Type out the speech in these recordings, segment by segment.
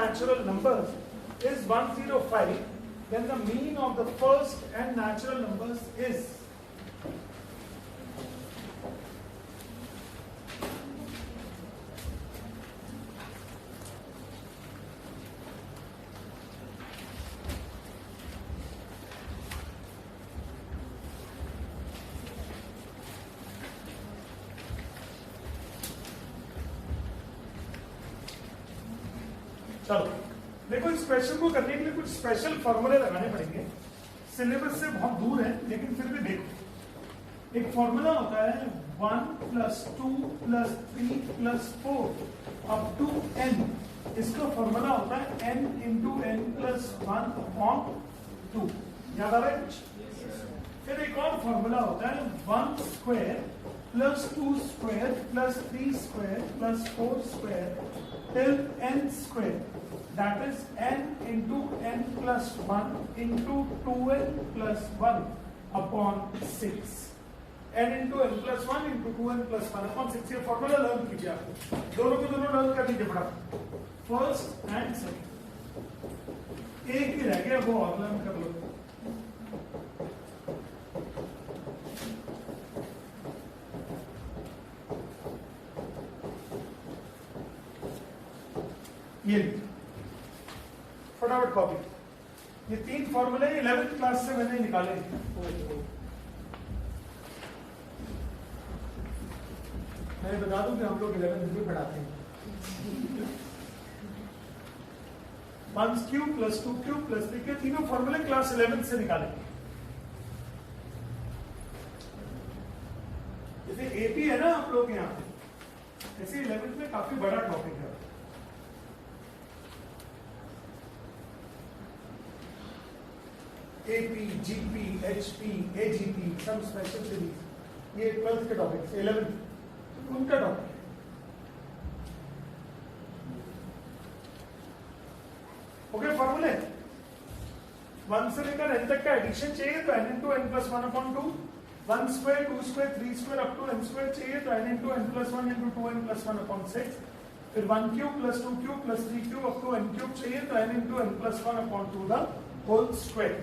natural numbers is 105, then the mean of the first n natural numbers is चलो देखो इस question को करने के लिए कुछ स्पेशल फॉर्मूले लगाने पड़ेंगे, सिलेबस से बहुत दूर है लेकिन फिर भी देखो। एक फॉर्मूला होता है 1 + 2 + 3 + 4 अप टू n। इसका फॉर्मूला होता है n × n + 1/2। याद आ रहा है कुछ? फिर एक और फॉर्मूला होता है 1² + 2² + 3² + 4² till n², that is n × n + 1 × 2n + 1 upon 6। n × n + 1 × 2n + 1 upon 6 ये फॉर्मूला लर्न कीजिए आप। दोनों को दोनों लर्न कर लीजिए फटाफट, फर्स्ट एंड सेकंड। एक ही रह गया वो और लर्न कर लो। ये फटाफट कॉपी। ये 3 फॉर्मूले 11th क्लास से मैंने निकाले। मैं बता दूं कि हम लोग 11th में पढ़ाते हैं। 1³ + 2³ + 3 के तीनों फॉर्मूले क्लास 11th से निकाले। जैसे एपी है ना आप लोग यहाँ पे, ऐसे 11th में काफी बड़ा टॉपिक है। एपी, जीपी, एचपी, एजीपी, सब स्पेशल सीरीज, ये 12th के टॉपिक, 11th उनका टॉपिक है। ओके, फॉर्मूले 1 से लेकर n तक का एडिशन चाहिए तो n × n + 1/2, 1² 2² 3² up to n² चाहिए तो n × n + 1 × 2n + 1/6। फिर 1³ + 2³ + 3³ अप टू n³ चाहिए तो n × n + 1/2 the whole square.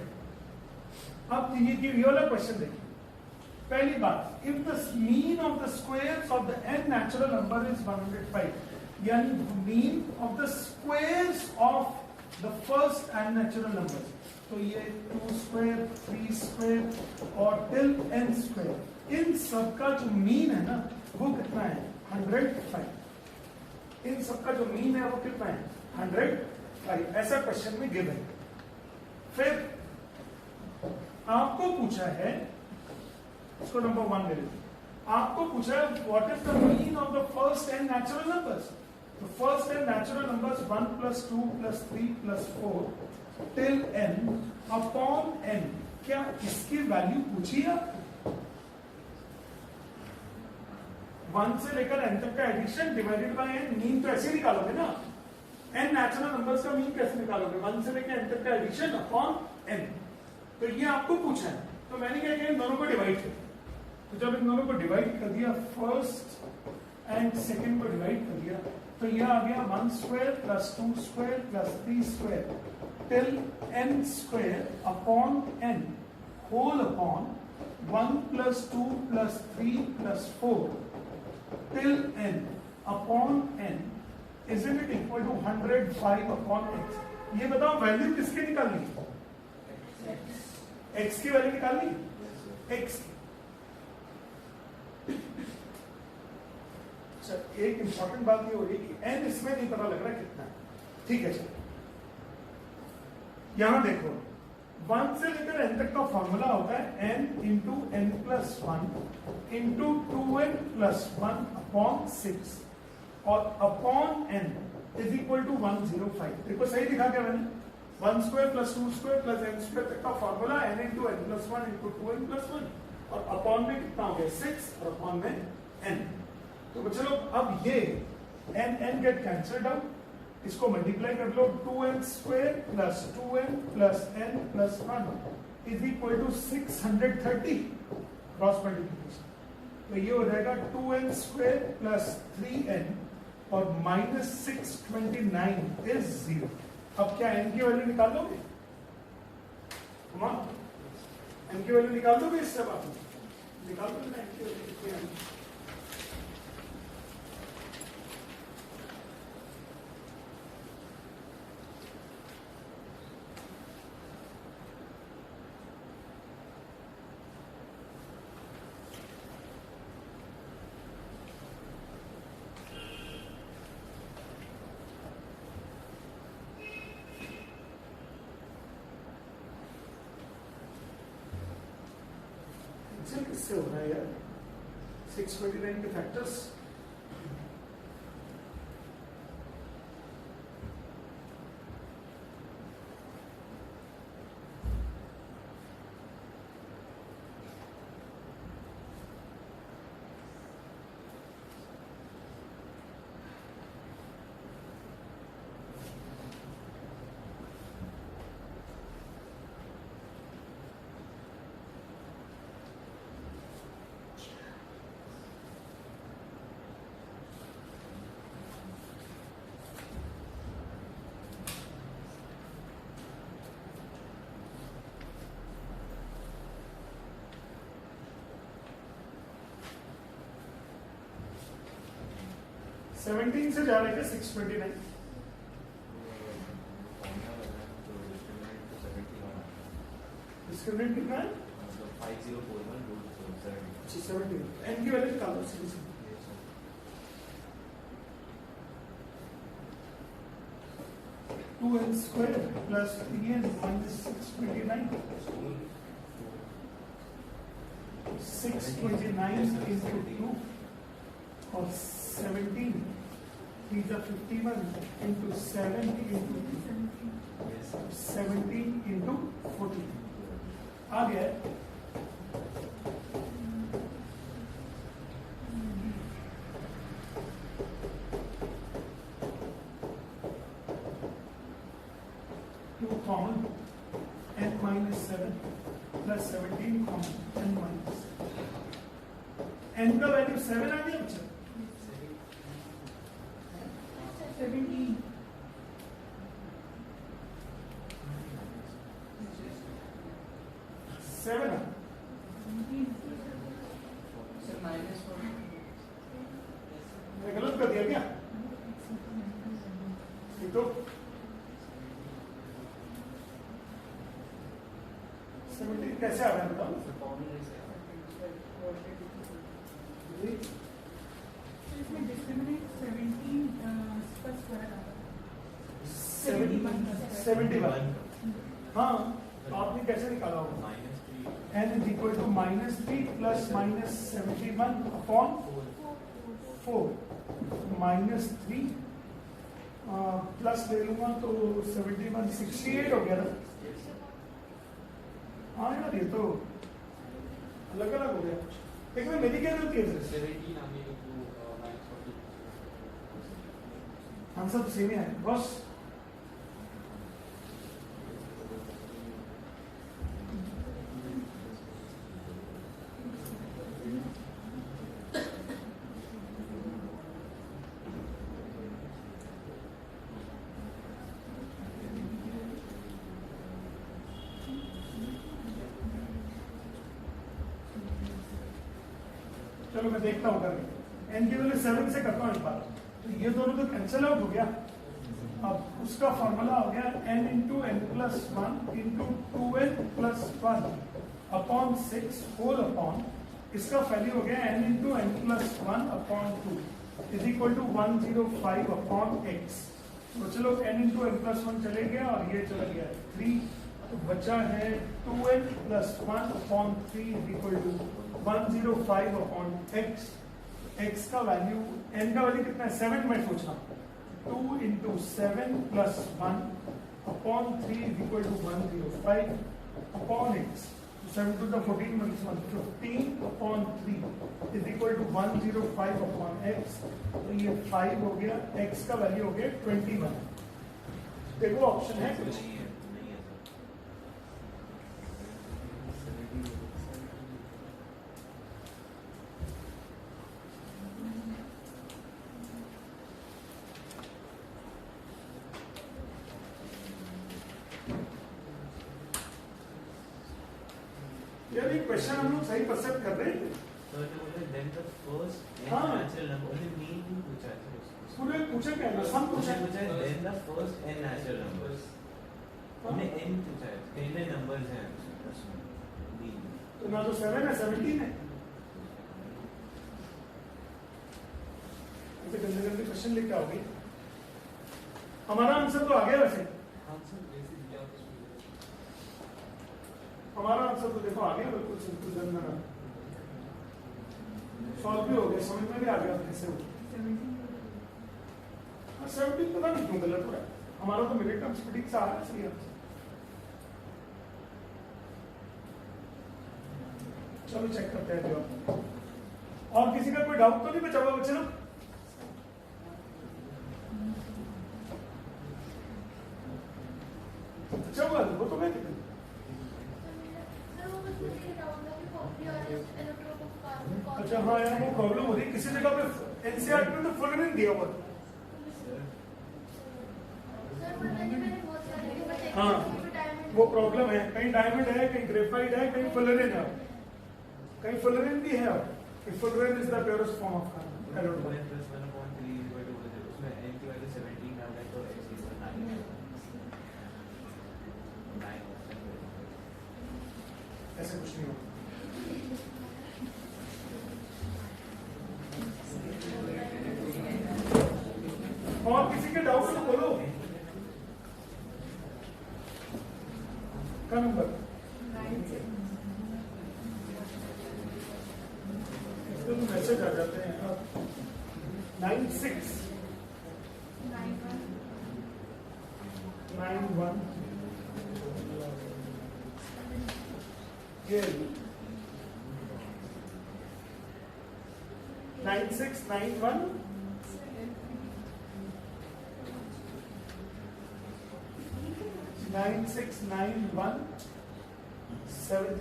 अब ये वाला क्वेश्चन देखिए। पहली बात, if the mean of the squares of the n natural number is 105, यानी mean of the squares of the first n natural number, तो ये 2², 3² और टिल n², इन सब का जो मीन है ना वो कितना है? 105। इन सब का जो मीन है वो कितना है? 105। ऐसा क्वेश्चन में गिवन। फिर आपको पूछा है, इसको नंबर 1 ले लीजिए। आपको पूछा है what is the mean of the first n natural numbers. तो first n natural numbers 1 + 2 + 3 + 4 till n upon n। क्या इसकी वैल्यू पूछी आपको? 1 से लेकर n तक का addition divided by n, mean तो ऐसे निकालोगे ना। n नेचुरल नंबर्स का मीन कैसे निकालोगे? 1 से लेकर n तक का एडिशन अपॉन n। तो ये आपको पूछा है, तो मैंने क्या किया, इन दोनों को डिवाइड किया। तो जब इन दोनों को डिवाइड कर दिया, फर्स्ट एंड सेकंड को डिवाइड कर दिया, तो ये आ गया 1² + 2² + 3² till n² upon n whole upon 1 + 2 + 3 + 4 till n upon n isn't it equal to 105 upon x। ये बताओ वैल्यू किसकी निकालनी है? x की वैल्यू निकालनी, x की। अच्छा, एक इंपॉर्टेंट बात ये हो रही है कि n इसमें नहीं पता लग रहा कितना है। ठीक है, चलो यहां देखो, 1 से लेकर n तक का फॉर्मूला होता है n × n + 1 × 2n + 1 अपॉन 6 और upon n is equal to 105। देखो सही दिखा क्या मैंने? 1² + 2² + n² तक का फॉर्मूला n × n + 1 × 2n + 1 और अपॉन में कितना हो गया? 6 और अपॉन में n। तो चलो अब ये n गेट कैंसल्ड आउट, इसको मल्टीप्लाई कर लो। 2n² + 2n + n + 1 is equal to 630 cross multiplication. तो ये हो जाएगा 2n² + 3n और -629 इज 0। अब क्या n की वैल्यू निकाल लोगे? n की वैल्यू निकाल दोगे इससे? आप निकाल दो n की वैल्यू कितनी आएगी? किससे हो रहा है यार? 629 के फैक्टर्स सेवनटीन से जा रहे थे 629। डिस्क्रिमिनेंट कितना है? 17। एन की वैल्यू निकालो सीधी सीधी। Two n square plus 3n minus 629। 629 into 2 और 17 is a 51 into 7 into 17 into 14 आ गया है। Common n minus 7 plus 17 common n minus n का वैल्यू 7 आ गया बच्चा। 17 7 मैं गलत कर दिया क्या? तो 17 कैसे आ रहा है बताओ? इसमें डिस्क्रिमिनेंट 17 का स्क्वायर आ रहा है। 71। हाँ, तो आपने कैसे निकाला होगा? n is equal to -3 plus -71 upon 4 -3 plus ले लूंगा तो 71 68 हो गया ना। हाँ यार ये तो अलग अलग हो गया। लेकिन मेरी क्या गलती है? आंसर तो सेम ही है बस। चलो मैं देखता हूँ करके। n की वैल्यू 7 से करता हूँ एक बार। तो ये दोनों तो कैंसिल आउट हो गया। अब उसका फॉर्मूला हो गया n into n plus 1 into 2n plus 1 upon 6 whole upon इसका वैल्यू हो गया n into n plus 1 upon 2 is equal to 105 upon x। तो चलो n इंटू एन प्लस 1 चले गया और ये चला गया 3। तो बचा है 2n plus 1 upon 3 is equal to 105 upon x। x का वैल्यू n का वैल्यू कितना है? 7 मैं पूछ रहा हूँ। 2 into 7 plus 1 upon 3 is equal to 105 upon x। 7 to the 14 minus 1 15 upon 3 is equal to 105 upon x। तो ये 5 हो गया। x का वैल्यू हो गया 21। देखो ऑप्शन है कुछ? यार ये क्वेश्चन हम लोग सही परसेप्ट कर रहे हैं। So then the first हाँ। natural number the mean पूछा है पूरे पूछा क्या है, सम पूछा है। पूछा है then the first n natural numbers हमने n पूछा है कितने नंबर्स हैं उसमें mean तो ना तो 7 है 17 है। ऐसे गंदे गंदे क्वेश्चन लेके आओगे। हमारा आंसर तो आ गया वैसे, हमारा आंसर तो देखो आ गया बिल्कुल सिंपल जनरल सॉल्व भी हो गया, समझ में भी आ गया कैसे हो। 17 पता नहीं क्यों गलत हो रहा है, हमारा तो मिनट टर्म्स फिटिंग से आ रहा है सही आंसर। चलो चेक करते हैं जवाब। और किसी का कोई डाउट तो नहीं बचा हुआ बच्चे ना? अच्छा हुआ वो तो मैं अच्छा हाँ यार वो प्रॉब्लम हो रही है किसी जगह पे एनसीईआरटी में तो फुल नहीं दिया हुआ। हाँ वो प्रॉब्लम है, कहीं डायमंड है कहीं ग्रेफाइट है कहीं फुलरिन है, कहीं फुलरिन भी है। Fullerene is the purest form of carbon. उसमें n की वैल्यू 17 आ गई तो x की 9 ऐसे कुछ नहीं होगा। और किसी के डाउट तो बोलो। क्या नंबर? इसको तो मैसेज आ जाते हैं 96 91 ये 9691 9691 7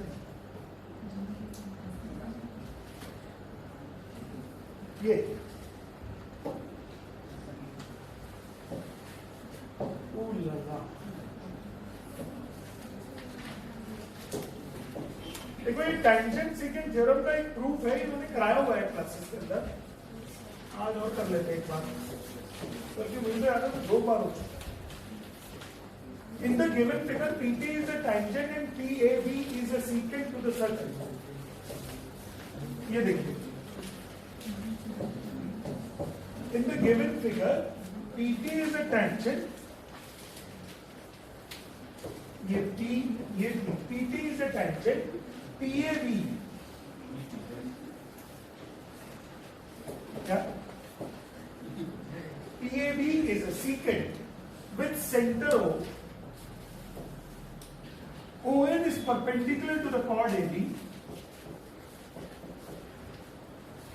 ये देखो ये टैंजेंट सीकेंट थ्योरम का एक प्रूफ है, इन्होंने कराया हुआ है क्लासेस के अंदर। आज और कर लेते हैं एक बार, क्योंकि मुझे याद है 2 बार हो चुका। In the given figure, PT is a tangent and PAB is a secant to the circle. ये देखिए, in the given figure, PT is a tangent. ये PT is a tangent. PAB क्या? PAB is a secant with center O. ON is perpendicular to the chord AB.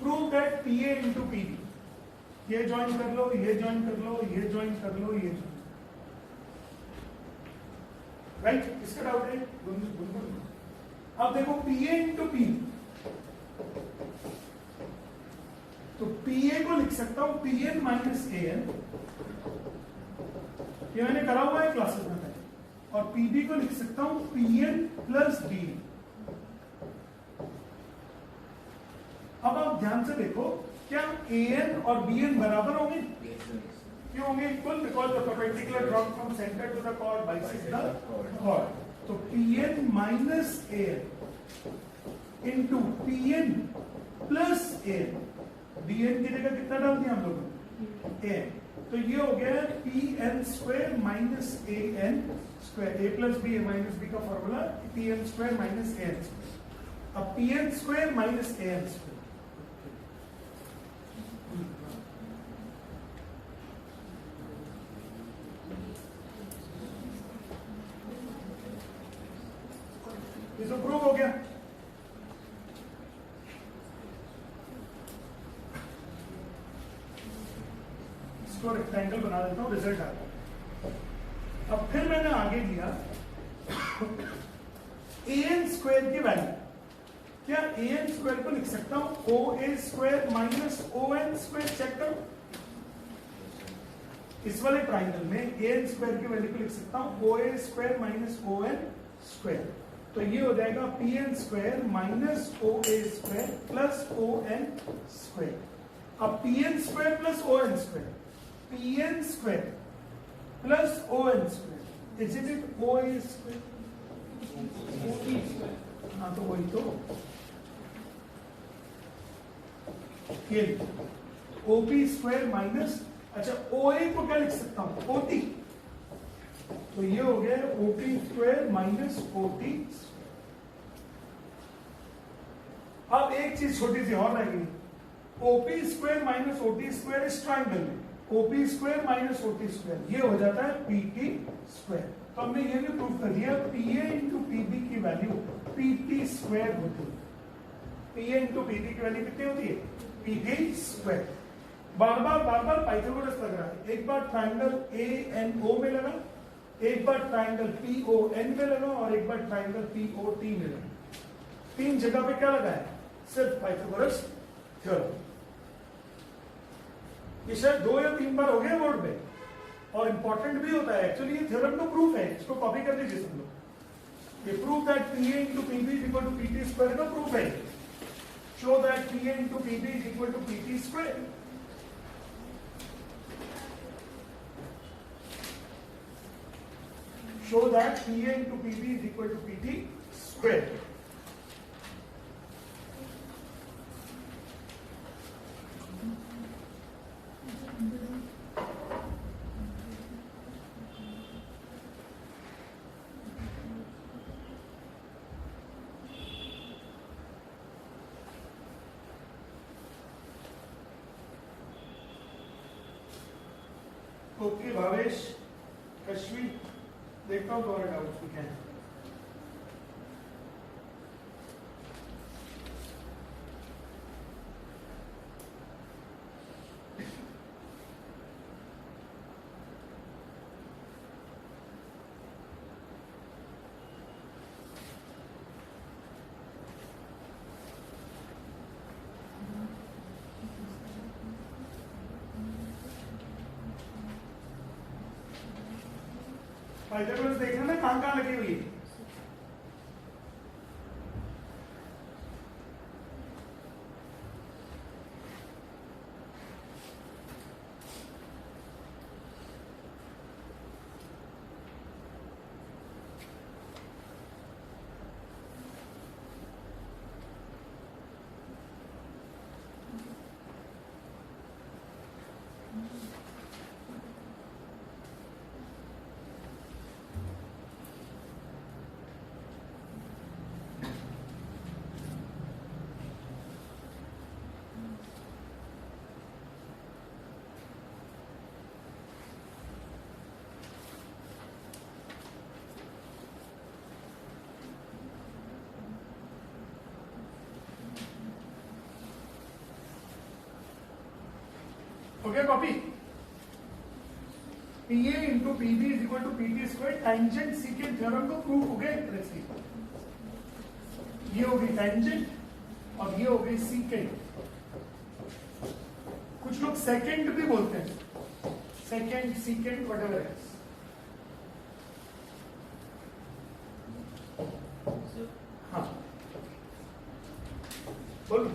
Prove that PA into PB. ये join कर लो, ये join कर लो, ये join कर लो, ये right. इसका डाउट है? अब देखो PA into P, तो PA को लिख सकता हूं PN माइनस AN, ये मैंने करा हुआ है क्लासेस में पहले। और PB को लिख सकता हूं PN प्लस BN। अब आप ध्यान से देखो, क्या AN और BN बराबर होंगे? क्यों होंगे equal? Because the perpendicular drop from centre to the chord bisect the chord. तो PN minus AN into PN plus AN, BN की जगह कितना डाल दिया हम लोगों? AN। तो ये हो गया PN square minus AN square, A plus B minus B का formula PN square minus AN square. अब PN square minus AN square, ये तो प्रूव हो गया। इसको रेक्टेंगल बना देता हूं, रिजल्ट आ गया। अब फिर मैंने आगे लिया AN स्क्वायर की वैल्यू। क्या AN स्क्वायर को लिख सकता हूं OA square minus ON square? Check करो, इस वाले ट्राइंगल में AN स्क्वायर की वैल्यू को लिख सकता हूं OA square minus ON square. तो ये हो जाएगा P N square minus O A square plus O N square. अब P N square plus O N square, P N square plus O N square is it O A square, हाँ तो वही तो OP square minus, अच्छा ओ ए को क्या लिख सकता हूं ओटी, तो ये हो गया ओपी स्क्वायर माइनस ओटी। अब एक चीज छोटी सी और रह गई, OP square minus OT square इस ट्राइंगल में OP square minus OT square ये हो जाता है पीटी स्क्वायर। तो हमने ये भी प्रूव कर दिया पीए इंटू पीबी की वैल्यू पीटी स्क्वायर होती है। पीए इंटू पीबी की वैल्यू कितनी होती है पीटी स्क्वायर। बार बार पाइथागोरस लग रहा है, एक बार ट्राइंगल ए एन ओ में लगा, एक बार ट्राइंगल पी ओ एन में लगा और एक बार ट्राइंगल पी ओ टी में लगा। तीन जगह पे क्या लगा है सिर्फ पाइथागोरस थ्योरम। ये शायद 2 या 3 बार हो गया बोर्ड पे और इंपॉर्टेंट भी होता है। एक्चुअली ये थ्योरम तो प्रूफ है, इसको कॉपी कर लीजिए सब लोग। ये proof that PA into PB is equal to PT square का प्रूफ है। Show that PA into PB is equal to PT square. Show that PA into PB is equal to PT square. Okay, Bhavesh, Kashvi, देखता हूँ तुम्हारे doubts भी क्या है। Pythagoras देखना ना कहाँ लगी हुई है। Okay copy PA into PB is equal to PT square tangent secant theorem को प्रूव हो गया। ये हो गई टांजेंट और ये हो गई सीकेंट। कुछ लोग सेकेंड भी बोलते हैं, सेकेंड सीकेंट व्हाटएवर है। हाँ बोलो,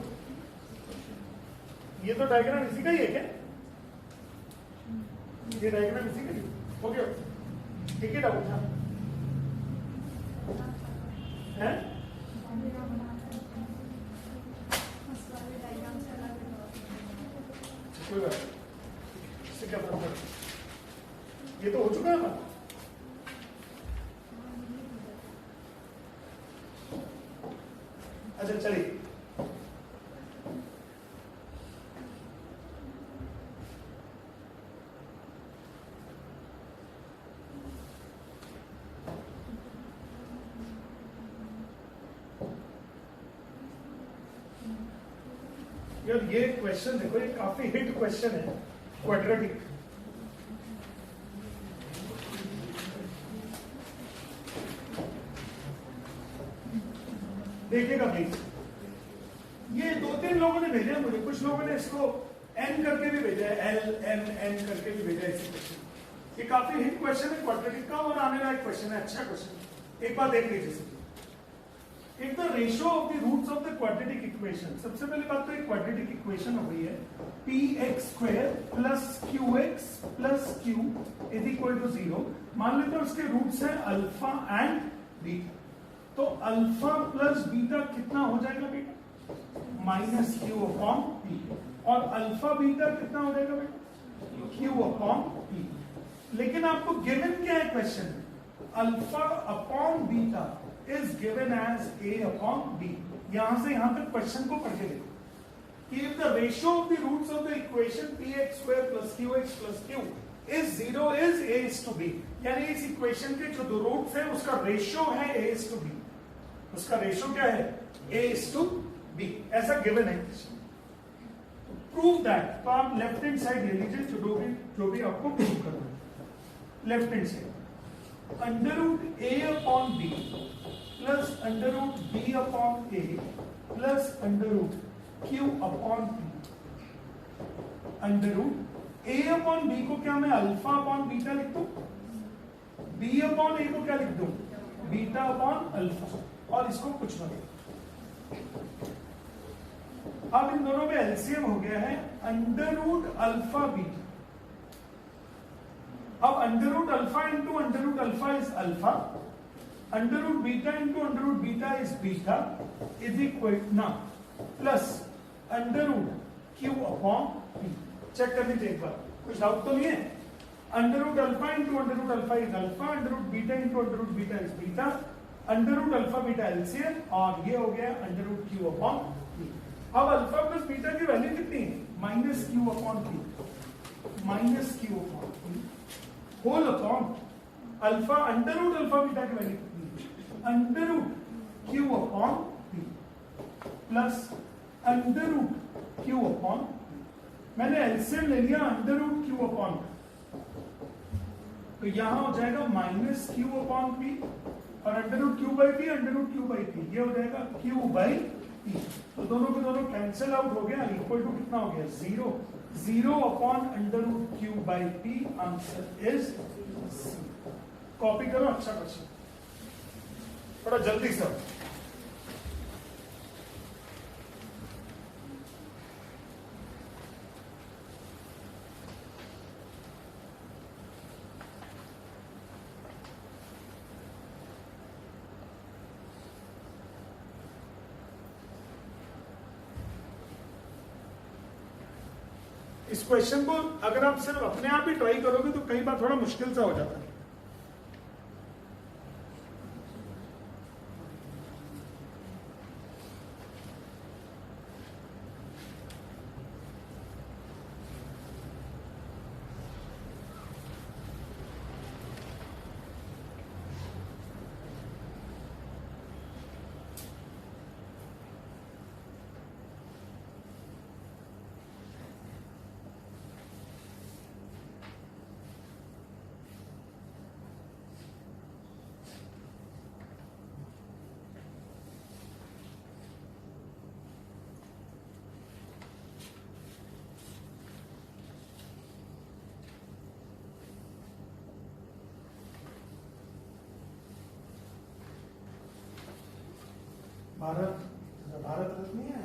ये तो डायग्राम इसी का ही है क्या? ये डायग्राम इसी का ही ओके ठीक है डाउट है? कोई बात इससे क्या फर्क पड़ता, ये तो हो चुका है ना। अच्छा चलिए यार ये क्वेश्चन देखो, ये काफी हिट क्वेश्चन है क्वाड्रेटिक। देखिएगा प्लीज, ये 2-3 लोगों ने भेजा है मुझे, कुछ लोगों ने इसको एन करके भी भेजा है, एल एन एन करके भी भेजा है इसी क्वेश्चन। ये काफी हिट क्वेश्चन है क्वाड्रेटिक का और आने वाला क्वेश्चन है, अच्छा क्वेश्चन, एक बार देख लीजिए। If the ratio of the roots of the quadratic equation, सबसे पहली बात तो एक क्वाड्रेटिक इक्वेशन हो गई है px square plus qx plus q is equal to 0। मान लेते हैं उसके रूट्स हैं अल्फा एंड बीटा, तो अल्फा प्लस बीटा कितना हो जाएगा बेटा, माइनस क्यू अपॉन पी, और अल्फा बीटा कितना हो जाएगा बेटा, क्यू अपॉन पी। लेकिन आपको गिवन क्या है क्वेश्चन में, alpha upon beta is given as a upon b. यहां से यहां तक क्वेश्चन को पढ़ के देखो कि if the ratio of the roots of the equation px square plus qx plus q is 0 is a is to b, यानी इस इक्वेशन के जो दो रूट्स हैं उसका रेशियो है a इज टू b, उसका रेशियो क्या है a इज टू b, ऐसा गिवन है। प्रूव दैट, तो आप लेफ्ट हैंड साइड ले लीजिए, जो भी आपको प्रूव करना है। Left hand side under root a upon b plus under root b upon a plus under root q upon p। Under root a upon b को क्या मैं अल्फा अपॉन बीटा लिख दूं, b अपॉन a को क्या लिख दूं, beta upon alpha, और इसको कुछ मत। अब इन दोनों में एलसीएम हो गया है अंडर रूट अल्फा बीटा। अब under root alpha into under root alpha is alpha, under root beta into under root beta is beta is equal ना plus under root q upon p. Check कर लीजिए एक बार, कुछ doubt तो नहीं है। Under root alpha into under root alpha is alpha, under root beta into under root beta is beta, under root alpha beta LCM, और ये हो गया under root q upon p. अब अल्फा प्लस बीटा की value कितनी है, minus q upon p, minus q upon p whole upon alpha, under root alpha beta की value कितनी है, under root q upon p plus under root q upon, मैंने LCM ले लिया under root q upon, तो यहां हो जाएगा माइनस क्यू अपॉन पी, और under root q by p, under root q by p, ये हो जाएगा क्यू बाई पी। तो दोनों के दोनों कैंसिल आउट हो गया, इक्वल टू कितना हो गया, 0, 0 upon under root q by p, answer is C. Copy करो, अच्छा क्वेश्चन, थोड़ा जल्दी से। इस क्वेश्चन को अगर आप सिर्फ अपने आप ही ट्राई करोगे तो कई बार थोड़ा मुश्किल सा हो जाता है। भारत रत्न नहीं है,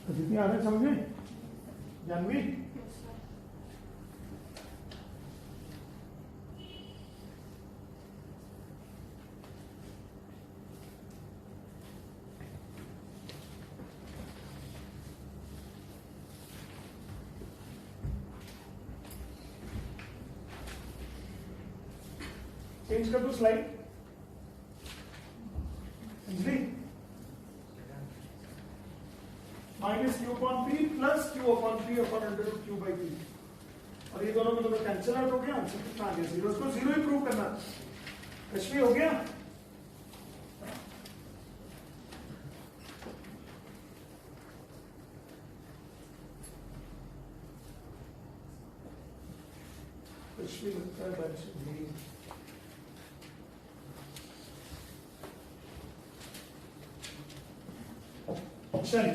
तो जितनी आ रहे समझे जानवी। चेंज कर दो slide, minus q upon p plus q upon p upon under root q by p, और ये दोनों में दोनों कैंसिल आउट हो गया, आंसर कितना आ गया, 0। इसको 0 ही प्रूव करना। कश्मीर हो गया, कुछ भी लगता है that should be चलिए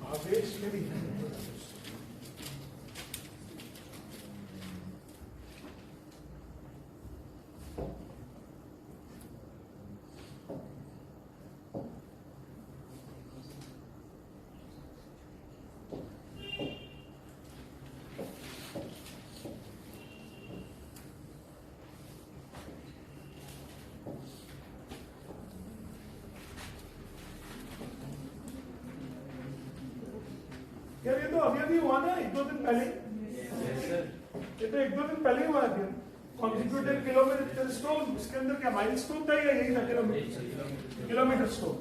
भावेश में भी यार ये तो अभी हुआ ना, एक दो दिन पहले। Yes, sir. ये तो एक दो दिन पहले हुआ है। कॉन्स्टिट्यूटेड किलोमीटर स्टोन, इसके अंदर क्या माइल स्टोन था या यही था kilometre stone?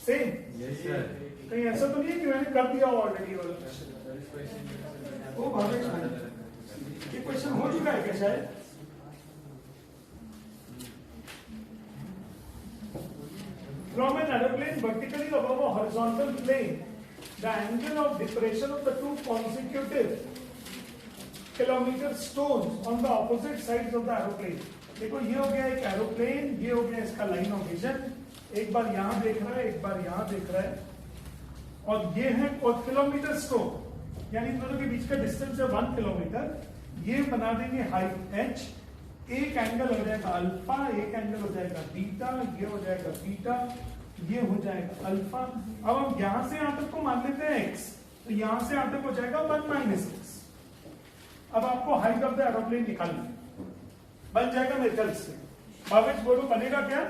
Same. Yes, sir. कहीं ऐसा तो नहीं है कि मैंने कर दिया ऑलरेडी वाला क्वेश्चन? ओ भावेश भाई, ये क्वेश्चन हो चुका है क्या शायद? From an aeroplane vertically above a horizontal plane, the angle of depression of the two consecutive kilometer stones on the opposite sides of the aeroplane. देखो ये हो गया एक एरोप्लेन, ये हो गया इसका लाइन ऑफ विजन। एक बार यहाँ देख रहा है, एक बार यहाँ देख रहा है, और ये है किलोमीटर स्टोन, यानी इन दोनों के बीच का डिस्टेंस है 1 किलोमीटर। ये बना देंगे हाइट h, एक एंगल हो जाएगा अल्फा, एक एंगल हो जाएगा बीटा, ये हो जाएगा बीटा, ये हो जाएगा अल्फा। अब हम यहां से यहां तक को मान लेते हैं x, तो यहां से यहां तक हो जाएगा 1 माइनस x। अब आपको हाइट ऑफ द एरोप्लेन निकालनी है, बन जाएगा मेरे ख्याल से। भावेश बोलो बनेगा क्या?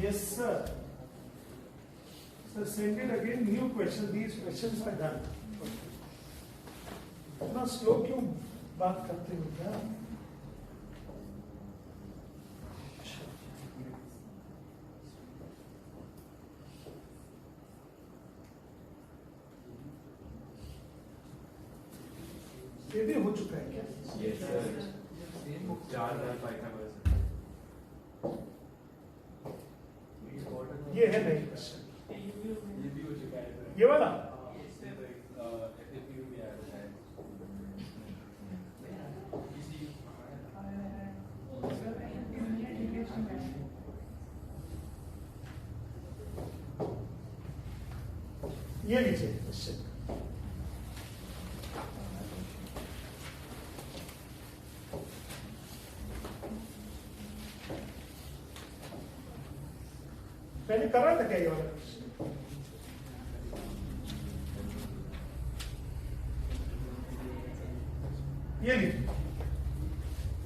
Yes sir. Sir send it again, new question, these questions are done. इतना स्लो क्यों बात करते हो क्या? ये भी हो चुका है क्या? Yes, sir. 4,000 पाइथागोरस। ये है नहीं क्वेश्चन, ये भी हो चुका है। ये वाला। इससे तो एक FAQ भी आया था शायद। ये लीजिए क्वेश्चन। मैंने करा था क्या ये वाला क्वेश्चन? ये लीजिए,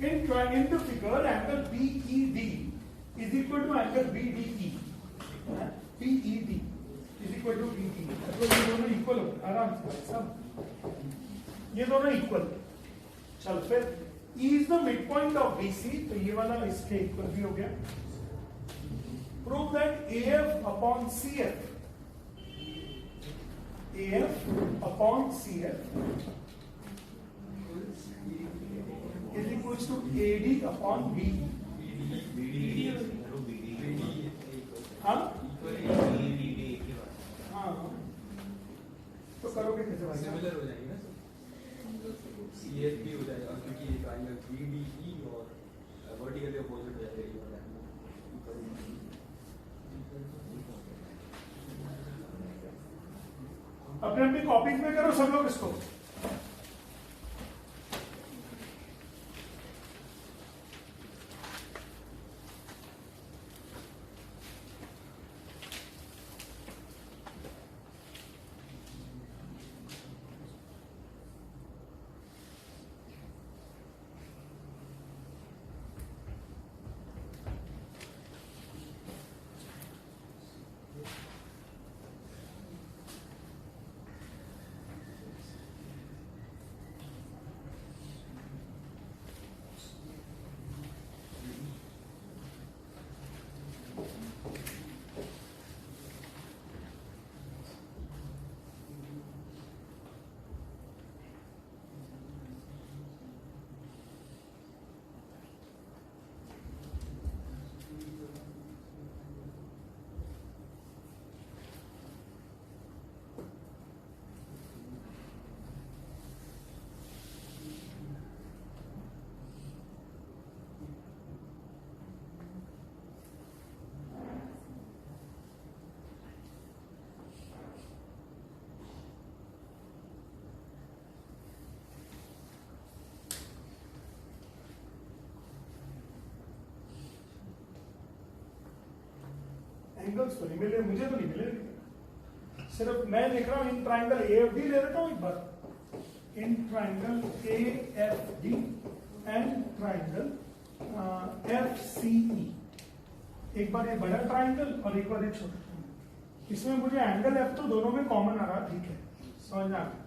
in the figure angle BED is equal to angle BDE. PED is equal to BDE. तो ये दोनों इक्वल हो, आराम से सब ये दोनों इक्वल। चल फिर E is the midpoint of BC, तो ये वाला इसके इक्वल भी हो गया। Prove that AF upon CF is equals to AD upon BE. हाँ हाँ, तो करोगे कैसे भाई? सिमिलर हो जाएगी ना, CF भी हो जाएगा क्योंकि ये एंगल BDE और वर्टिकली अपोजिट हो जाएगा। अपने अपनी कॉपीज में करो सब लोग इसको। एंगल्स तो नहीं मिले, मुझे तो नहीं मिले, सिर्फ मैं देख रहा हूं इन ट्राइंगल AFD ले लेता हूं एक बार, in triangle AFD and triangle FCE, एक बार ये बड़ा ट्राइंगल और एक बार ये छोटा ट्राइंगल, इसमें मुझे एंगल F तो दोनों में कॉमन आ रहा, ठीक है, समझ में आ गया।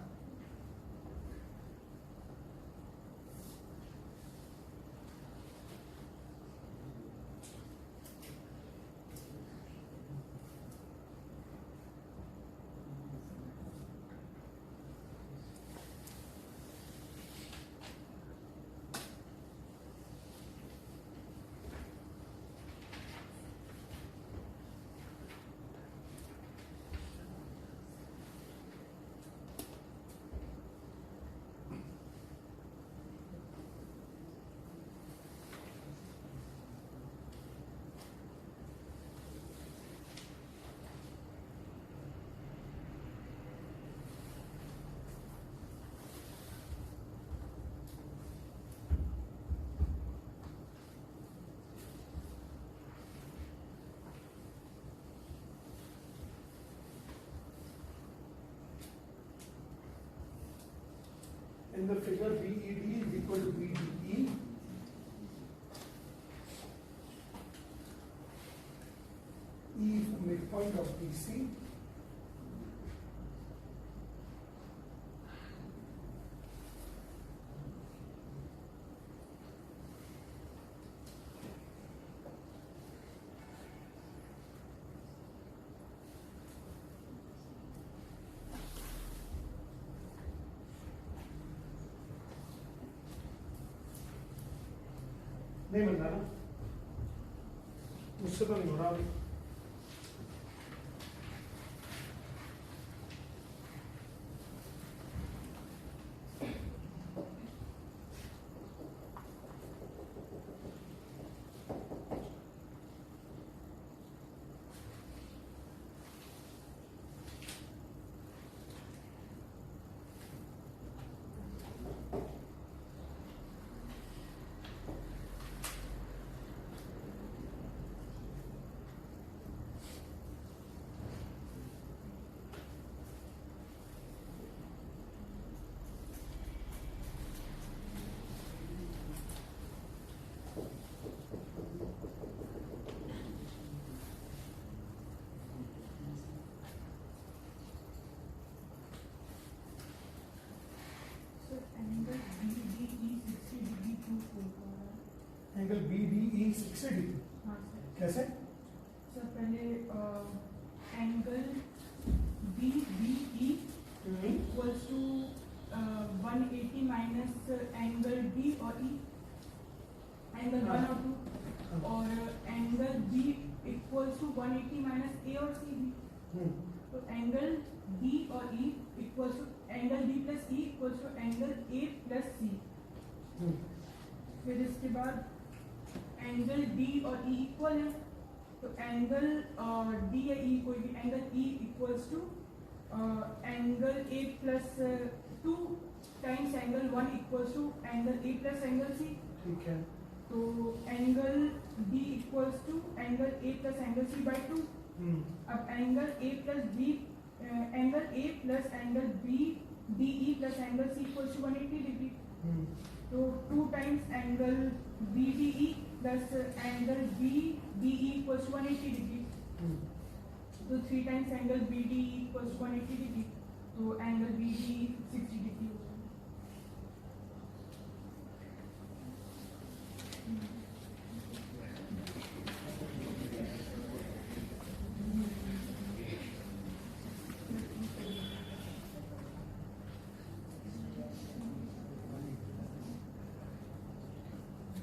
In the figure, BED is equal to BDE. E is the midpoint of BC. नहीं बन रहा ना, मुझसे तो नहीं हो रहा अभी। एंगल BDE 60 डिग्री, हाँ सर। कैसे? सर पहले angle BDE equals to 180 minus angle D और E, एंगल 1 और 2, और angle B equals to 180 minus A और C भी। तो एंगल D और E equals to angle D plus E equals to angle A plus C। फिर इसके बाद एंगल D और E इक्वल है, तो एंगल D या E कोई भी angle E equals to angle A plus 2 times angle 1 equals to angle A plus angle C। ठीक है, तो angle D equals to angle A plus angle C by 2। अब angle A plus B, angle A plus angle B DE plus angle C equals to 180 degree. तो 2 times angle BDE plus angle BDE equals to 180 degree. तो 3 times angle BDE equals to 180 degree, तो angle BDE 60 degree हो जाएगा।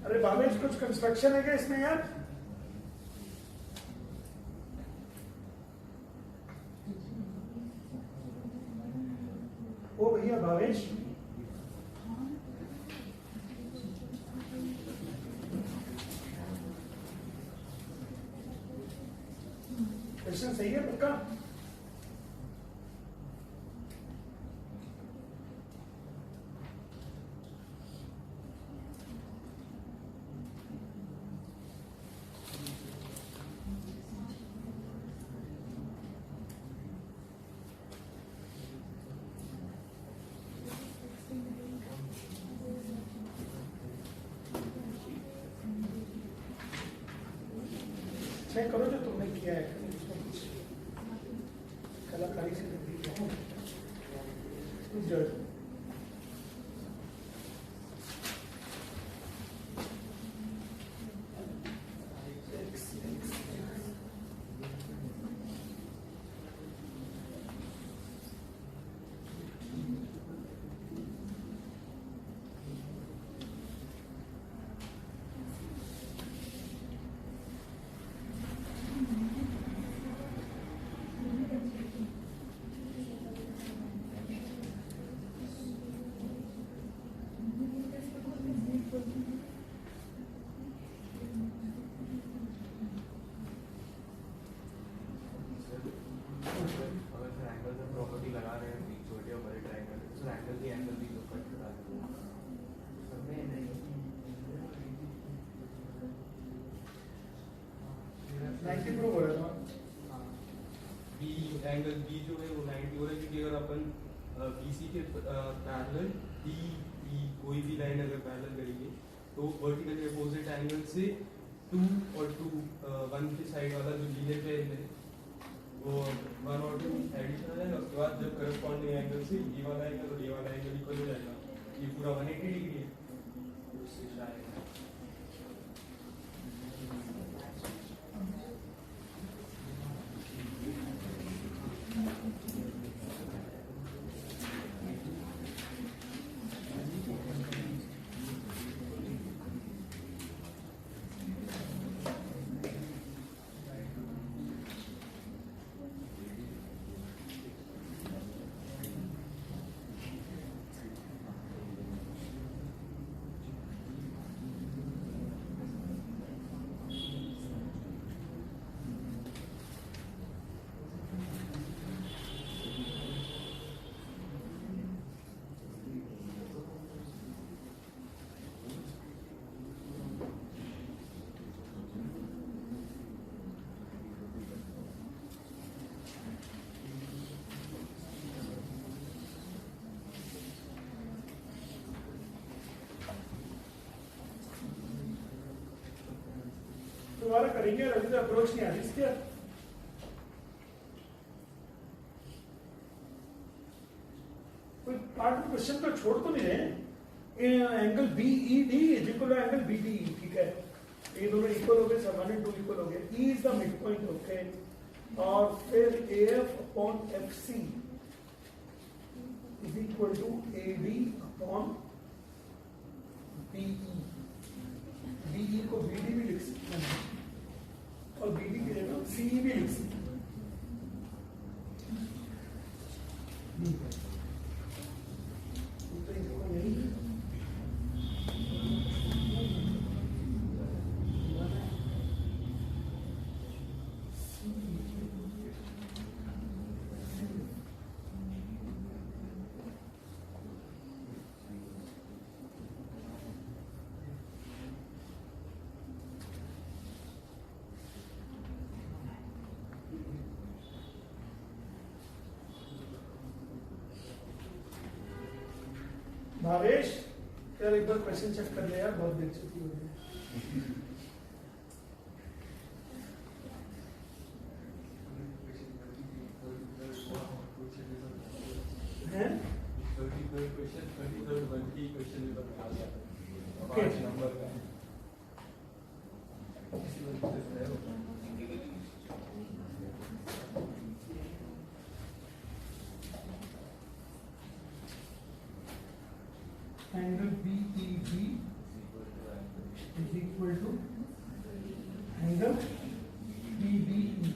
अरे भावेश कुछ construction है क्या इसमें यार? ओ भैया भावेश, क्वेश्चन सही है पक्का? चेक करो जो तुमने किया है कहीं उसमें कुछ कलाकारी से कर दी है कुछ जड़ अगर सर एंगल से प्रॉपर्टी लगा रहे हैं बीच छोटे और बड़े ट्रायंगल सर एंगल भी तो कट करा देंगे समय नहीं 90 प्रूव हो रहा था बी एंगल बी जो है वो 90 हो रहा है क्योंकि अगर अपन बीसी के पैरेलल डी ई कोई भी लाइन अगर पैरेलल करेंगे तो वर्टिकली अपोजिट एंगल से 2 और 2 1 की साइड वाला जो लीनियर प्लेन है वो 1 और 2 एडिशन हो जाएगा। उसके बाद जब करस्पॉन्डिंग एंगल से ये वाला एंगल और ये वाला एंगल इक्वल हो जाएगा ये पूरा 180 डिग्री है तो उससे शायद दोबारा करेंगे और अभी तो अप्रोच नहीं आ रही इसके कोई पार्ट में क्वेश्चन तो छोड़ तो नहीं रहे angle B E D is equal to angle B D ठीक है ये दोनों इक्वल हो गए सब 1 and 2 इक्वल हो गए E is the mid point okay और फिर A F upon F C is equal to A D upon BE BE को बीडी भी लिख सकते हैं और बीडी की जगह सीई भी लिख सकते हैं तो इसको यही भावेश यार एक बार क्वेश्चन चेक कर ले यार बहुत देर चुकी हो गई हैं ओके नंबर का angle BED is equal to angle BDE.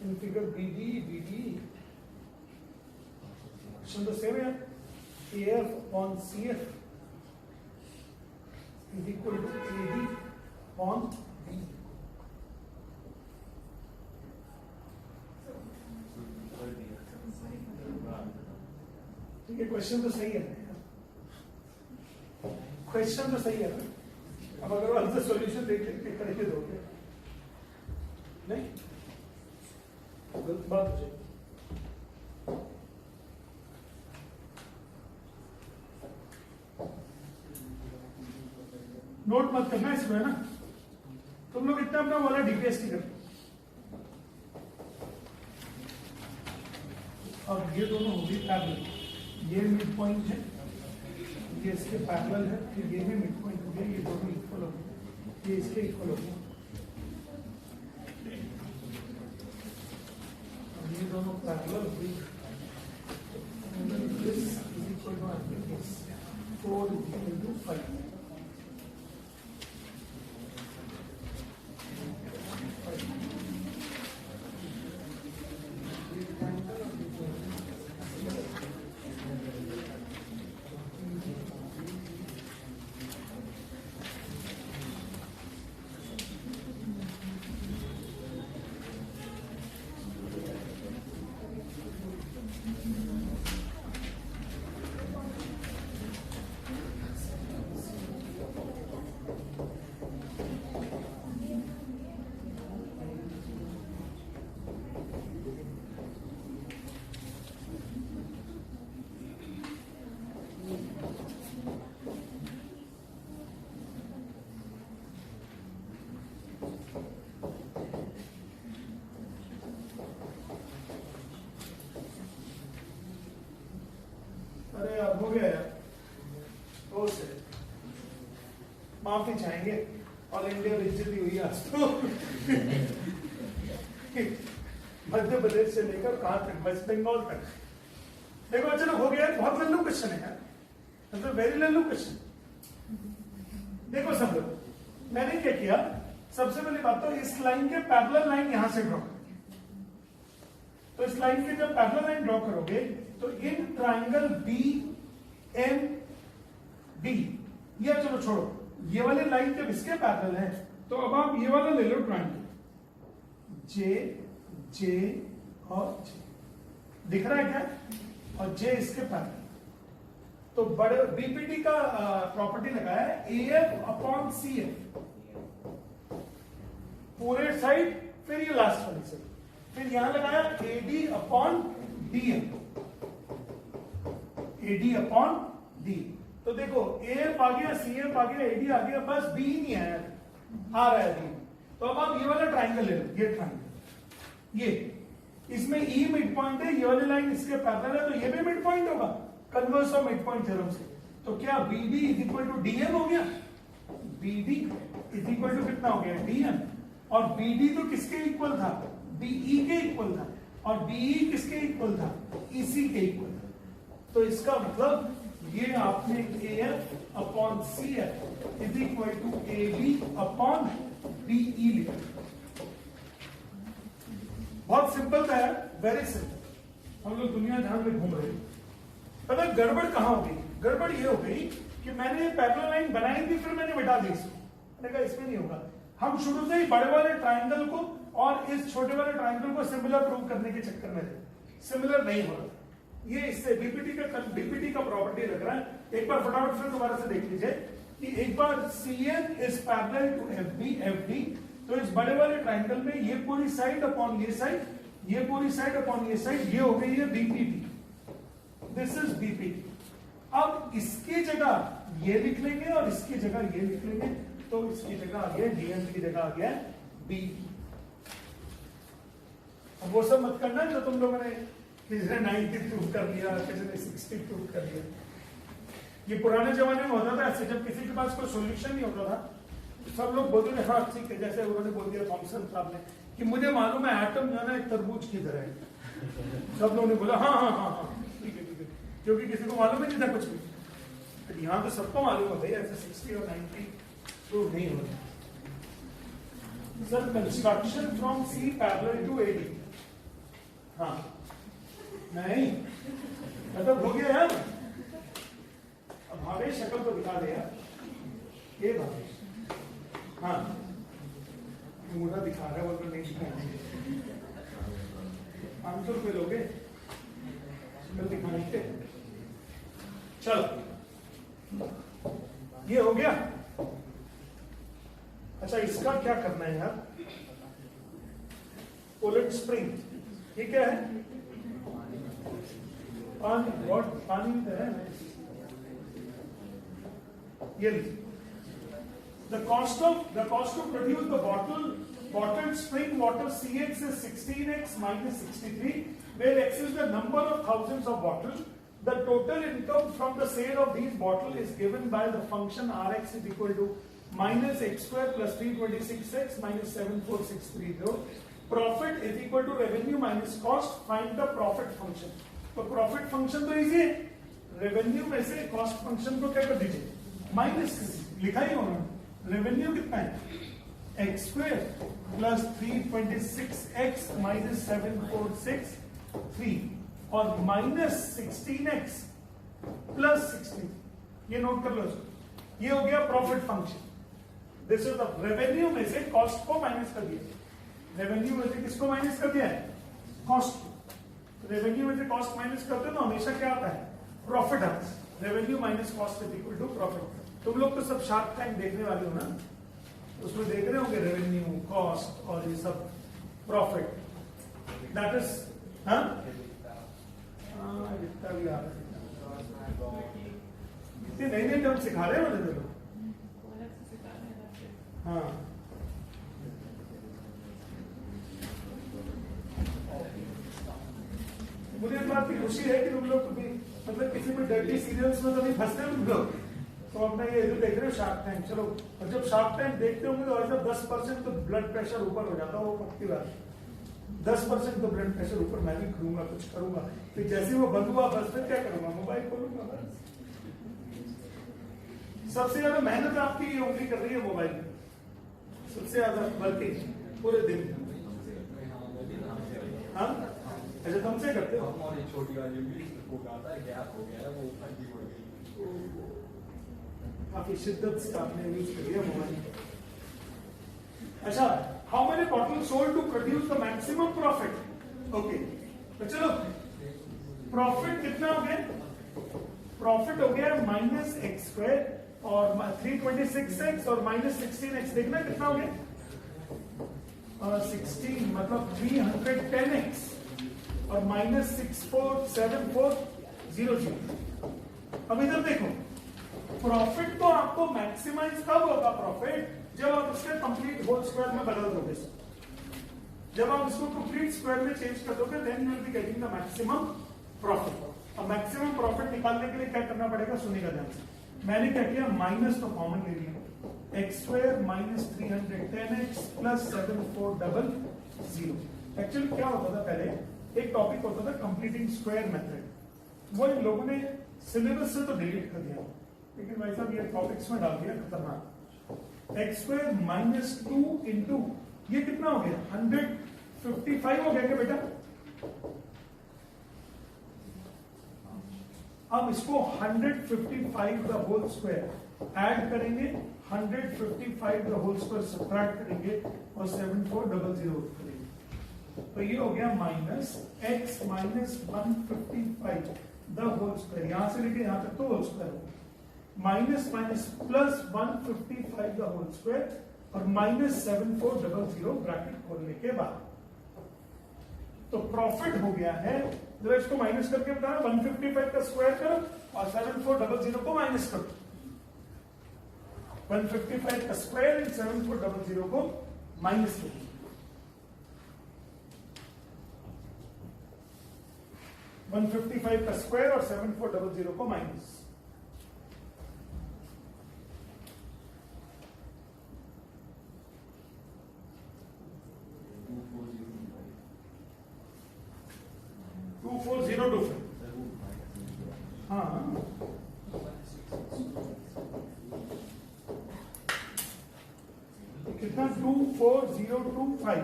In figure BDE, question the same here. AF upon CF is equal to AD upon B. ठीक है क्वेश्चन तो सही है क्वेश्चन तो सही है ना अब अगर आंसर सॉल्यूशन देख करके दोगे नहीं, गलत बात हो जाएगी। नोट मत करना इसमें, है ना? तुम लोग इतना अपना वाला डीपीएस की करते। अब ये दोनों होगी पैरेलल, ये मिड पॉइंट है, ये इसके पैरेलल है, फिर ये भी मिड पॉइंट हो गया, ये दोनों इक्वल हो गए, ये इसके इक्वल हो गए। अब ये दोनों पैरेलल हुई, this is equal to this, 4 is equal to 5. अरे अब हो गया यार, तो से माफी चाहेंगे, ऑल इंडिया बेइज्जती हुई आज तो। मध्य प्रदेश से लेकर कहां तक, वेस्ट बंगाल तक। देखो चलो हो गया, बहुत लल्लू क्वेश्चन है यार, मतलब वेरी लल्लू क्वेश्चन। देखो सब लोग, मैंने क्या किया, सबसे पहली बात तो इस लाइन के पैरेलल लाइन यहां से ड्रॉ, तो इस लाइन के जब पैरेलल लाइन ड्रॉ करोगे तो in triangle B M B, ये चलो छोड़ो, ये वाली लाइन जब इसके पैरेलल है तो अब आप ये वाला ले लो ट्राइंगल, जे जे और जे, दिख रहा है क्या, और जे इसके पैरेलल। तो बड़े बीपीटी का प्रॉपर्टी लगाया है A F upon C F, पूरे साइड, फिर ये लास्ट वाली साइड, फिर यहां लगाया AD upon D M, AD upon D. तो देखो ए एफ आ गया, सी एफ आ गया, एडी आ गया, बस बी ही नहीं आया, आ रहा है बी। तो अब आप ये वाला ट्राइंगल ले लो, ये ट्राइंगल, ये इसमें ई मिड पॉइंट है, ये वाली लाइन इसके पैरेलल है, तो ये भी मिड पॉइंट होगा converse of mid point theorem से। तो क्या B D is equal to D M हो गया, B D is equal to कितना हो गया, डी एम। और बी डी तो किसके इक्वल था, बीई के इक्वल था, और बीई किसके इक्वल था, ईसी के इक्वल था। तो इसका मतलब ये आपने A F upon C F is equal to A B upon BE लिखा। बहुत सिंपल था यार, वेरी सिंपल। हम लोग दुनिया जहां में घूम रहे हैं, पता गड़बड़ कहां हो गई, गड़बड़ ये हो गई कि मैंने पैरेलल लाइन बनाई थी, फिर मैंने मिटा दी इसको, मैंने कहा इसमें नहीं होगा। हम शुरू से ही बड़े वाले ट्राइंगल को और इस छोटे वाले ट्राइंगल को सिमिलर प्रूव करने के चक्कर में थे, सिमिलर नहीं हो रहा। ये इससे बीपीटी का प्रॉपर्टी लग रहा है। एक बार फटाफट फिर दोबारा से देख लीजिए कि एक बार C N is parallel to F B F D, तो इस बड़े वाले ट्राइंगल में ये पूरी साइड अपॉन ये साइड, ये पूरी साइड अपॉन ये साइड, ये हो गई है बीपीटी, दिस इज बीपीटी। अब इसकी जगह ये लिख लेंगे और इसकी जगह ये लिख लेंगे, तो इसकी जगह आ गया डीएम की जगह आ गया बी। अब वो सब मत करना जो तुम लोगों ने, किसी ने 90 प्रूव कर लिया, किसी ने 60 प्रूव कर लिया। ये पुराने जमाने में होता था ऐसे, जब किसी के पास कोई सोल्यूशन नहीं होता था सब लोग बोलते थे हाँ ठीक है, जैसे उन्होंने बोल दिया थॉमसन साहब ने कि मुझे मालूम है एटम जो है ना एक तरबूज की तरह है। सब लोगों ने बोला हाँ हाँ हाँ हाँ ठीक है, क्योंकि किसी को मालूम ही नहीं था कुछ भी। तो यहाँ तो सबको मालूम होता है, ऐसे 60 और 90 प्रूव नहीं होता। Sir construction from C parallel to AD, हाँ नहीं मतलब हो गया यार। अब भावेश शक्ल तो दिखा दे यार, ये भावेश, हाँ मुड़ा दिखा रहा है, वो तो नहीं दिखाएंगे। 500 रुपये लोगे शक्ल दिखाने के। चलो ये हो गया। अच्छा इसका क्या करना है यार, स्प्रिंग, ये क्या है? पानी, पानी है ये। The cost to produce the bottled spring water CX is 16x minus 63, where x is the number of thousands of bottles. The total income from the sale of these bottles is given by the function Rx is equal to minus x square plus 326x minus 74630. Profit is equal to revenue minus cost. Find the profit function. तो profit function तो easy है, revenue में से cost function को क्या कर दीजिए, minus लिखा ही होगा। रेवेन्यू कितना है? X square plus 326x minus 746 और माइनस 16x प्लस 16, ये नोट कर लो। ये हो गया profit function. This is the revenue में से कॉस्ट को माइनस कर दिया। रेवेन्यू में से किसको माइनस कर दिया है? कॉस्ट को। रेवेन्यू में से कॉस्ट माइनस करते हैं तो हमेशा क्या आता है? प्रॉफिट आता है। Revenue minus cost is equal to profit. तुम लोग तो सब शार्क टैंक देखने वाले हो ना, उसमें देख रहे होंगे रेवेन्यू, कॉस्ट और ये सब प्रॉफिट। दैट इज इतना भी आ रहा है, इतने नए नए टर्म सिखा रहे हैं मुझे लोग। हाँ, मुझे इस बात की खुशी है कि तुम लोग कभी मतलब किसी भी डर्टी सीरियल्स में तो नहीं फंसते तुम लोग। तो अपना ये जो देख रहे हो शार्क टैंक, चलो, और जब शार्क टैंक देखते होंगे तो ऐसा 10% तो ब्लड प्रेशर ऊपर हो जाता है, वो पक्की बात है। 10% तो ब्लड प्रेशर ऊपर मैं भी करूंगा, कुछ करूंगा, फिर जैसे वो बंद हुआ बस फिर क्या करूंगा? मोबाइल खोलूंगा बस। सबसे ज्यादा मेहनत आपकी ये उंगली कर रही है मोबाइल में, सबसे ज्यादा वर्किंग पूरे दिन। हाँ, अच्छा तुमसे करते हो? हमारी छोटी वाली भी हो जाता है, गैप हो गया है, वो फटी पड़ गई। काफी शिद्दत से आपने यूज कर लिया मोबाइल। अच्छा, how many bottle sold to produce the maximum profit? Okay, तो चलो प्रॉफिट कितना हो गया? प्रॉफिट हो गया माइनस एक्स स्क्वायर और 326x और माइनस 16x। देखना कितना हो गया? 16 मतलब 310x और माइनस 647400। अब इधर देखो, प्रॉफिट तो आपको मैक्सिमाइज कब होगा प्रॉफिट? जब आप उसके कंप्लीट होल स्क्वायर में बदल दोगे। जब आप इसको कंप्लीट स्क्वायर में चेंज कर दोगे then you will be getting the maximum profit. अब मैक्सिमम प्रॉफिट निकालने के लिए क्या करना पड़ेगा? सुनिएगा ध्यान से। मैंने क्या किया, माइनस तो कॉमन ले लिया, x square minus 310x plus 7400। Actually क्या होता था पहले, एक टॉपिक होता था कंप्लीटिंग स्क्वायर मेथड, वो इन लोगों ने सिलेबस से तो डिलीट कर दिया, लेकिन भाई साहब ये टॉपिक्स में डाल दिया, खतरनाक। एक्स स्क्वायर माइनस 2 इंटू ये कितना हो गया? 155 हो गया क्या बेटा? अब इसको 155 द होल स्क्वायर ऐड करेंगे, 155 द होल स्क्वायर सब्ट्रैक्ट करेंगे और 7400 करेंगे, तो ये हो गया minus x minus 155 the whole square. यहां से लेके यहां तक तो होल स्क्वायर हो, minus minus plus 155 the whole square और माइनस 7400 ब्रैकेट खोलने के बाद तो प्रॉफिट हो गया है। जरा इसको माइनस करके बताना, 155 का स्क्वायर करो और 7400 को माइनस करो। 155 का स्क्वायर एंड 7400 को माइनस करो। 155 का स्क्वायर और 7400 को माइनस। हाँ, कितना 24025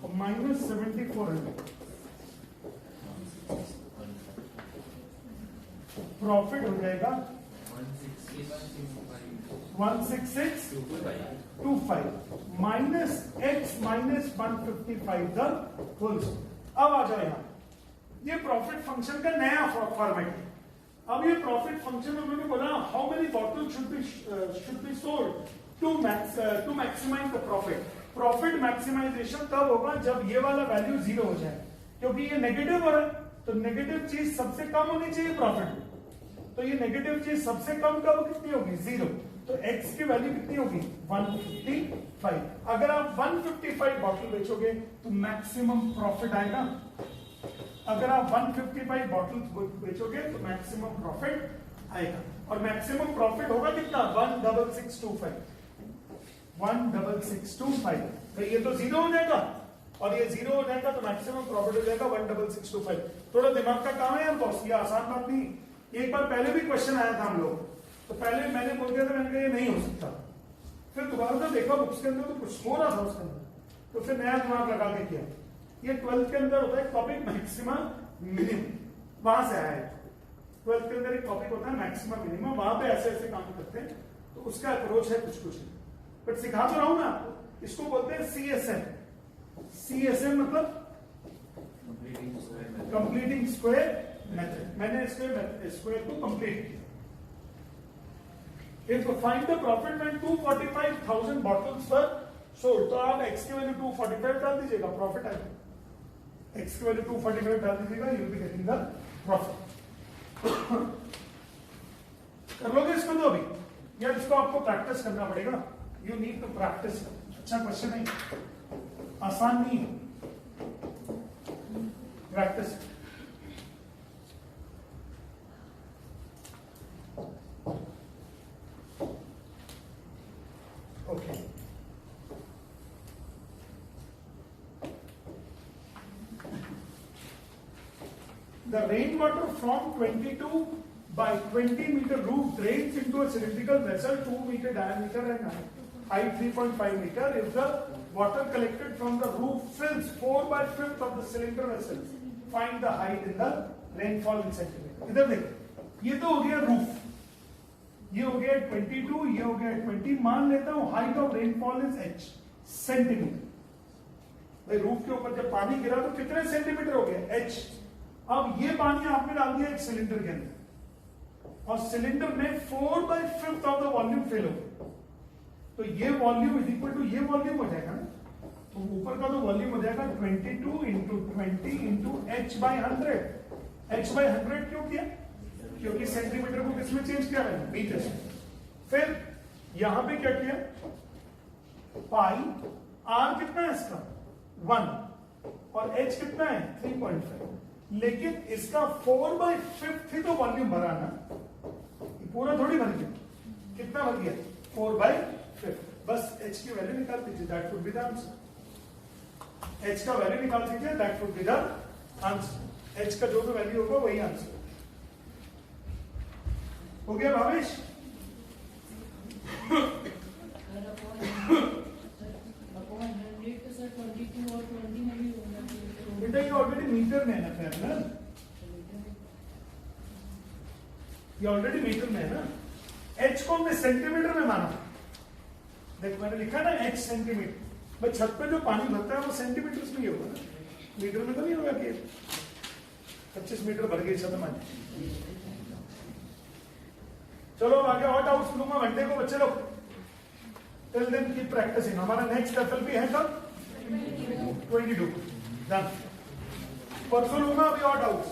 और माइनस 7400। प्रॉफिट हो जाएगा 16625 minus x minus 155 the whole. अब आ जाए यहां, ये प्रॉफिट फंक्शन का नया फॉर्मेट है। अब ये प्रॉफिट फंक्शन में उन्होंने बोला how many bottle should be sold to maximize the profit. Profit maximization तब होगा जब ये वाला वैल्यू 0 हो जाए, क्योंकि ये नेगेटिव हो रहा है, तो नेगेटिव चीज सबसे कम होनी चाहिए प्रॉफिट। तो ये नेगेटिव चीज सबसे कम कब कितनी होगी? 0। तो x की वैल्यू कितनी होगी? 155। अगर आप 155 बॉटल बेचोगे तो मैक्सिमम प्रॉफिट आएगा। अगर आप 155 बॉटल बेचोगे तो मैक्सिमम प्रॉफिट आएगा, और मैक्सिमम प्रॉफिट होगा कितना? 16625। 16625। तो ये तो 0 हो जाएगा, और ये 0 हो जाएगा तो मैक्सिमम प्रॉफिट हो जाएगा 16625। थोड़ा दिमाग का काम है यार बॉस, ये आसान बात नहीं। एक बार पहले भी क्वेश्चन आया था हम लोग, तो पहले मैंने बोल दिया था, मैंने कहा ये नहीं हो सकता। फिर दोबारा से देखा बुक्स के अंदर तो कुछ हो रहा था उसके अंदर, तो फिर नया दिमाग लगा के किया। ये 12th के अंदर होता है टॉपिक मैक्सिमा मिनिमम, वहां से आया है। 12th के अंदर एक टॉपिक होता है मैक्सिमा मिनिमम, वहां पे ऐसे ऐसे काम करते हैं, तो उसका अप्रोच है कुछ कुछ, बट सिखा तो रहा हूं मैं आपको। इसको बोलते हैं CSM। CSM मतलब कंप्लीटिंग स्क्वायर मेथड। मैंने स्क्वायर को कंप्लीट किया। If to find the profit when 245,000 bottles were sold, तो आप x की वैल्यू 245 डाल दीजिएगा, प्रॉफिट आएगा। x की वैल्यू 245 डाल दीजिएगा, you will be getting the profit। कर लोगे इसको तो अभी, यार इसको आपको प्रैक्टिस करना पड़ेगा। You need to practice। अच्छा क्वेश्चन है, आसान नहीं है, practice. Okay. The rainwater from 22 by 20 meter roof drains into a cylindrical vessel 2 meter diameter and height 3.5 meter. If the water collected from the roof fills 4 by 5th of the cylinder vessel, find the height in the rainfall in centimeter. इधर देखो, ये तो हो गया roof, ये हो गया 22, ये हो गया 20। मान लेता हूं height of rainfall is h, centimetre. भाई रूफ के ऊपर जब पानी गिरा तो कितने सेंटीमीटर हो गया? h। अब ये पानी आपने डाल दिया एक सिलेंडर के अंदर, और सिलेंडर में 4 by 5th of the volume fill हो गया, तो ये वॉल्यूम इज इक्वल टू ये वॉल्यूम हो जाएगा ना। तो ऊपर का तो वॉल्यूम हो जाएगा 22 इंटू 20 इंटू h/100। h/100 क्यों किया? क्योंकि सेंटीमीटर को किसमें चेंज किया है? मीटर से। फिर यहां पे क्या किया? पाई r कितना है इसका? 1, और h कितना है? 3.5। लेकिन इसका 4 by 5th ही तो वॉल्यूम भरा ना, पूरा थोड़ी भर गया। कितना भर गया? 4 by 5th। बस h की वैल्यू निकाल दीजिए, that would be the answer. h का वैल्यू निकाल दीजिए, that would be the answer. h का जो भी वैल्यू होगा वही आंसर हो गया। भावेश बेटा ये ऑलरेडी मीटर में है ना, खैर ना, ये ऑलरेडी मीटर में है ना। h को हमने सेंटीमीटर में माना। देखो मैंने लिखा ना h सेंटीमीटर, भाई छत पे जो पानी भरता है वो सेंटीमीटर में ही होगा ना, मीटर में तो नहीं होगा कि 25 मीटर भर गई छत में। चलो आगे और डाउट्स लूंगा मंडे को बच्चे लोग। Till then keep practicing. हमारा नेक्स्ट एफएलपी है कब? 22 डन। परसों लूंगा अभी और डाउट्स।